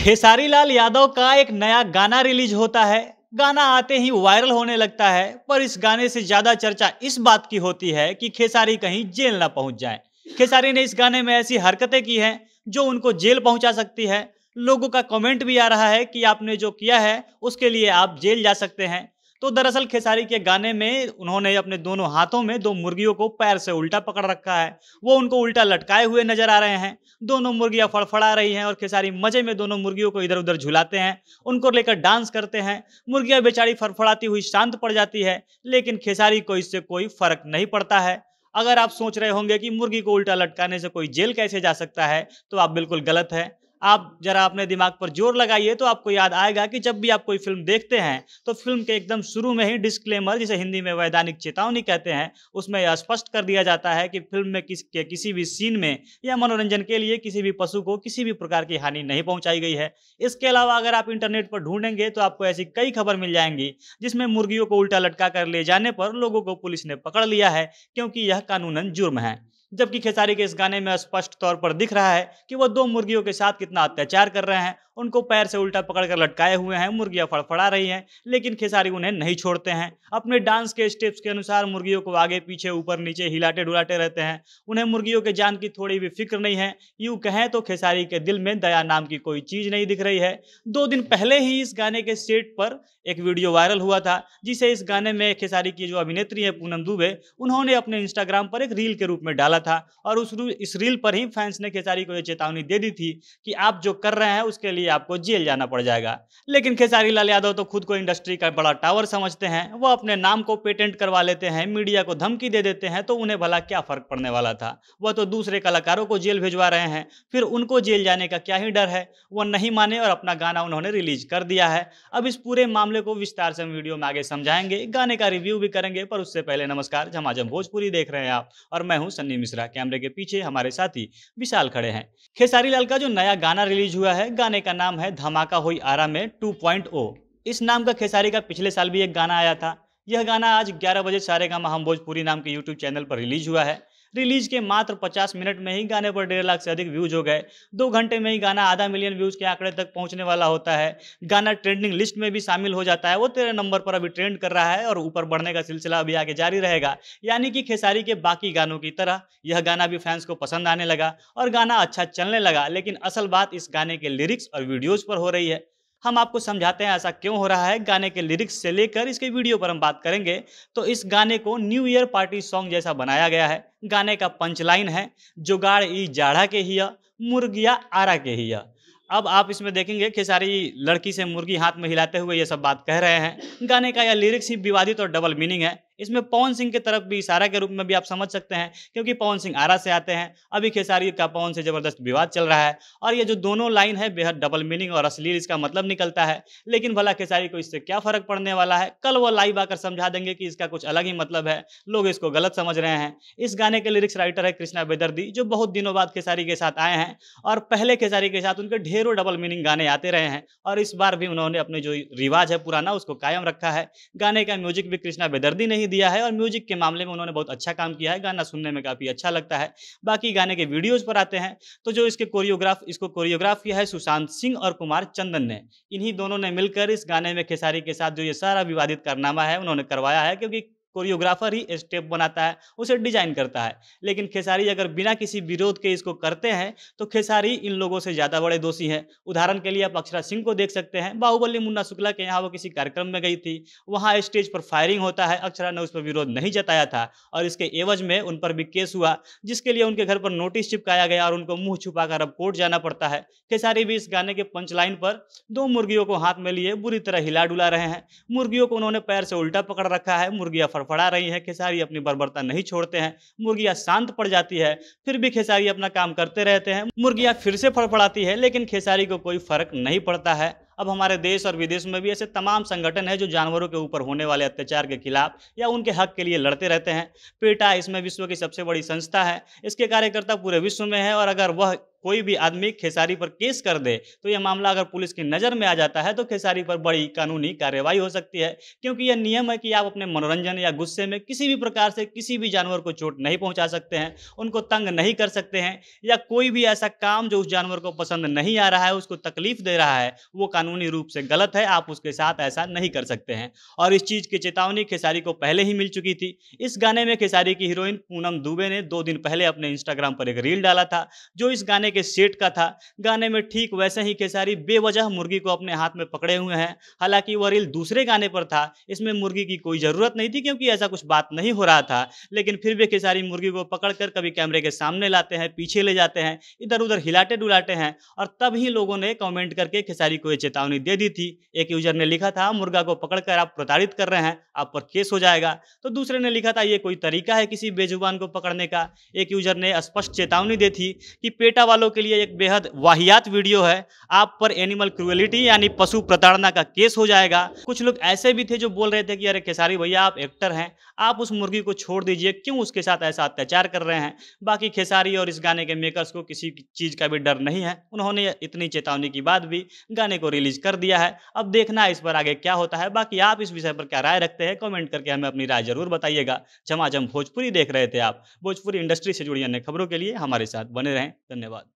खेसारी लाल यादव का एक नया गाना रिलीज होता है। गाना आते ही वायरल होने लगता है, पर इस गाने से ज्यादा चर्चा इस बात की होती है कि खेसारी कहीं जेल ना पहुंच जाए। खेसारी ने इस गाने में ऐसी हरकतें की हैं जो उनको जेल पहुंचा सकती है। लोगों का कमेंट भी आ रहा है कि आपने जो किया है उसके लिए आप जेल जा सकते हैं। तो दरअसल खेसारी के गाने में उन्होंने अपने दोनों हाथों में दो मुर्गियों को पैर से उल्टा पकड़ रखा है। वो उनको उल्टा लटकाए हुए नजर आ रहे हैं। दोनों मुर्गियां फड़फड़ा रही हैं और खेसारी मजे में दोनों मुर्गियों को इधर उधर झुलाते हैं, उनको लेकर डांस करते हैं। मुर्गियां बेचारी फड़फड़ाती हुई शांत पड़ जाती है, लेकिन खेसारी को इससे कोई फर्क नहीं पड़ता है। अगर आप सोच रहे होंगे कि मुर्गी को उल्टा लटकाने से कोई जेल कैसे जा सकता है, तो आप बिल्कुल गलत है। आप जरा अपने दिमाग पर जोर लगाइए तो आपको याद आएगा कि जब भी आप कोई फिल्म देखते हैं तो फिल्म के एकदम शुरू में ही डिस्क्लेमर, जिसे हिंदी में वैधानिक चेतावनी कहते हैं, उसमें यह स्पष्ट कर दिया जाता है कि फिल्म में किसी भी सीन में या मनोरंजन के लिए किसी भी पशु को किसी भी प्रकार की हानि नहीं पहुंचाई गई है। इसके अलावा अगर आप इंटरनेट पर ढूंढेंगे तो आपको ऐसी कई खबर मिल जाएंगी जिसमें मुर्गियों को उल्टा लटका कर ले जाने पर लोगों को पुलिस ने पकड़ लिया है, क्योंकि यह कानूनन जुर्म है। जबकि खेसारी के इस गाने में स्पष्ट तौर पर दिख रहा है कि वह दो मुर्गियों के साथ कितना अत्याचार कर रहे हैं। उनको पैर से उल्टा पकड़कर लटकाए हुए हैं, मुर्गियां फड़फड़ा रही हैं, लेकिन खेसारी उन्हें नहीं छोड़ते हैं। अपने डांस के स्टेप्स के अनुसार मुर्गियों को आगे पीछे ऊपर नीचे हिलाते डुलाते रहते हैं। उन्हें मुर्गियों के जान की थोड़ी भी फिक्र नहीं है। यूं कहें तो खेसारी के दिल में दया नाम की कोई चीज नहीं दिख रही है। 2 दिन पहले ही इस गाने के सेट पर एक वीडियो वायरल हुआ था, जिसे इस गाने में खेसारी की जो अभिनेत्री है पूनम दुबे, उन्होंने अपने इंस्टाग्राम पर एक रील के रूप में डाला था। और इस रील पर ही फैंस ने खेसारी को यह चेतावनी दे दी थी कि आप जो कर रहे हैं उसके लिए आपको जेल जाना पड़ जाएगा। लेकिन खेसारी लाल यादव तो खुद को इंडस्ट्री का बड़ा टावर समझते हैं। वो अपने नाम को पेटेंट करवा लेते हैं, मीडिया को धमकी दे देते हैं, तो उन्हें भला क्या फर्क पड़ने वाला था। वह तो दूसरे कलाकारों को जेल भिजवा रहे हैं, फिर उनको जेल जाने का क्या ही डर है। वह नहीं माने और अपना गाना उन्होंने रिलीज कर दिया है। अब इस पूरे मामले को विस्तार से वीडियो में आगे समझाएंगे, गाने का रिव्यू भी करेंगे, पर उससे पहले नमस्कार, झमाझम भोजपुरी देख रहे हैं आप और मैं हूं सन्नी मिश्रा। कैमरे के पीछे हमारे साथी विशाल खड़े हैं। खेसारी लाल का जो नया गाना रिलीज हुआ है, गाने का नाम है धमाका होई आरा में 2.0। इस नाम का खेसारी का पिछले साल भी एक गाना आया था। यह गाना आज 11 बजे सारेगामा हम भोजपुरी नाम के यूट्यूब चैनल पर रिलीज हुआ है। रिलीज के मात्र 50 मिनट में ही गाने पर 1.5 लाख से अधिक व्यूज हो गए। 2 घंटे में ही गाना आधा मिलियन व्यूज के आंकड़े तक पहुंचने वाला होता है। गाना ट्रेंडिंग लिस्ट में भी शामिल हो जाता है। वो 13 नंबर पर अभी ट्रेंड कर रहा है और ऊपर बढ़ने का सिलसिला अभी आगे जारी रहेगा। यानी कि खेसारी के बाकी गानों की तरह यह गाना भी फैंस को पसंद आने लगा और गाना अच्छा चलने लगा। लेकिन असल बात इस गाने के लिरिक्स और वीडियोज पर हो रही है। हम आपको समझाते हैं ऐसा क्यों हो रहा है। गाने के लिरिक्स से लेकर इसके वीडियो पर हम बात करेंगे। तो इस गाने को न्यू ईयर पार्टी सॉन्ग जैसा बनाया गया है। गाने का पंचलाइन है, जुगाड़ ई जाड़ा के हिया, मुर्गिया आरा के हिया। अब आप इसमें देखेंगे खेसारी लड़की से मुर्गी हाथ में हिलाते हुए ये सब बात कह रहे हैं। गाने का यह लिरिक्स ही विवादित और डबल मीनिंग है। इसमें पवन सिंह की तरफ भी इशारा के रूप में भी आप समझ सकते हैं, क्योंकि पवन सिंह आरा से आते हैं। अभी खेसारी का पवन से जबरदस्त विवाद चल रहा है और ये जो दोनों लाइन है बेहद डबल मीनिंग और अश्लील इसका मतलब निकलता है। लेकिन भला खेसारी को इससे क्या फर्क पड़ने वाला है। कल वो लाइव आकर समझा देंगे कि इसका कुछ अलग ही मतलब है। लोग इसको गलत समझ रहे हैं। इस गाने के लिरिक्स राइटर है कृष्णा बेदर्दी, जो बहुत दिनों बाद खेसारी के साथ आए हैं और पहले खेसारी के साथ उनके ढेरों डबल मीनिंग गाने आते रहे हैं और इस बार भी उन्होंने अपने जो रिवाज है पुराना उसको कायम रखा है। गाने का म्यूजिक भी कृष्णा बेदर्दी ने ही दिया है और म्यूजिक के मामले में उन्होंने बहुत अच्छा काम किया है। गाना सुनने में काफी अच्छा लगता है। बाकी गाने के वीडियोज पर आते हैं तो जो इसको कोरियोग्राफ किया है सुशांत सिंह और कुमार चंदन ने। इन्हीं दोनों ने मिलकर इस गाने में खेसारी के साथ जो ये सारा विवादित कारनामा है उन्होंने करवाया है, क्योंकि कोरियोग्राफर ही स्टेप बनाता है, उसे डिजाइन करता है। लेकिन खेसारी अगर बिना किसी विरोध के इसको करते हैं तो खेसारी इन लोगों से ज्यादा बड़े दोषी हैं। उदाहरण के लिए आप अक्षरा सिंह को देख सकते हैं। बाहुबली मुन्ना शुक्ला के यहाँ वो किसी कार्यक्रम में गई थी, वहाँ स्टेज पर फायरिंग होता है, अक्षरा ने उस पर विरोध नहीं जताया था और इसके एवज में उन पर भी केस हुआ, जिसके लिए उनके घर पर नोटिस चिपकाया गया और उनको मुंह छुपाकर अब कोर्ट जाना पड़ता है। खेसारी भी इस गाने के पंचलाइन पर 2 मुर्गियों को हाथ में लिए बुरी तरह हिला डुला रहे हैं। मुर्गियों को उन्होंने पैर से उल्टा पकड़ रखा है, मुर्गियां फड़फड़ा रही है। खेसारी अपनी बर्बरता नहीं छोड़ते हैं। मुर्गियां शांत पड़ जाती है, फिर भी खेसारी अपना काम करते रहते हैं। मुर्गियां फिर से फड़फड़ाती है, लेकिन खेसारी को कोई फर्क नहीं पड़ता है। अब हमारे देश और विदेश में भी ऐसे तमाम संगठन हैं जो जानवरों के ऊपर होने वाले अत्याचार के खिलाफ या उनके हक के लिए लड़ते रहते हैं। पेटा इसमें विश्व की सबसे बड़ी संस्था है। इसके कार्यकर्ता पूरे विश्व में है और अगर वह कोई भी आदमी खेसारी पर केस कर दे तो यह मामला अगर पुलिस की नज़र में आ जाता है तो खेसारी पर बड़ी कानूनी कार्रवाई हो सकती है, क्योंकि यह नियम है कि आप अपने मनोरंजन या गुस्से में किसी भी प्रकार से किसी भी जानवर को चोट नहीं पहुंचा सकते हैं, उनको तंग नहीं कर सकते हैं, या कोई भी ऐसा काम जो उस जानवर को पसंद नहीं आ रहा है, उसको तकलीफ दे रहा है, वो कानूनी रूप से गलत है। आप उसके साथ ऐसा नहीं कर सकते हैं। और इस चीज़ की चेतावनी खेसारी को पहले ही मिल चुकी थी। इस गाने में खेसारी की हीरोइन पूनम दुबे ने 2 दिन पहले अपने इंस्टाग्राम पर एक रील डाला था जो इस गाने के सेट का था। गाने में ठीक वैसे ही खेसारी बेवजह मुर्गी को अपने हाथ में पकड़े हुए हैं। हालांकि वह रील दूसरे गाने पर था, इसमें मुर्गी की कोई ज़रूरत नहीं थी क्योंकि ऐसा कुछ बात नहीं हो रहा था, लेकिन फिर भी खेसारी मुर्गी को पकड़कर कभी कैमरे के सामने लाते हैं, पीछे ले जाते हैं, इधर उधर हिलाते डुलाते हैं। और तब ही लोगों ने कमेंट करके खेसारी को ये चेतावनी दे दी थी। एक यूजर ने लिखा था, मुर्गा को पकड़कर आप प्रताड़ित कर रहे हैं, आप पर केस हो जाएगा। तो दूसरे ने लिखा था, ये कोई तरीका है किसी बेजुबान को पकड़ने का। एक यूजर ने स्पष्ट चेतावनी दी थी कि पेटा वालों के लिए एक बेहद वाहियात वीडियो है, आप पर एनिमल क्रूएलिटी यानी पशु प्रताड़ना का केस हो जाएगा। कुछ लोग ऐसे भी थे जो बोल रहे थे कि अरे खेसारी भैया आप एक्टर हैं, आप उस मुर्गी को छोड़ दीजिए, क्यों उसके साथ ऐसा अत्याचार कर रहे हैं। बाकी खेसारी और इस गाने के मेकर्स को किसी चीज़ का भी डर नहीं है, उन्होंने इतनी चेतावनी के बाद भी गाने को रिलीज कर दिया है। अब देखना है इस पर आगे क्या होता है। बाकी आप इस विषय पर क्या राय रखते हैं, कमेंट करके हमें अपनी राय जरूर बताइएगा। झमाझम भोजपुरी देख रहे थे आप। भोजपुरी इंडस्ट्री से जुड़ी अन्य खबरों के लिए हमारे साथ बने रहें। धन्यवाद।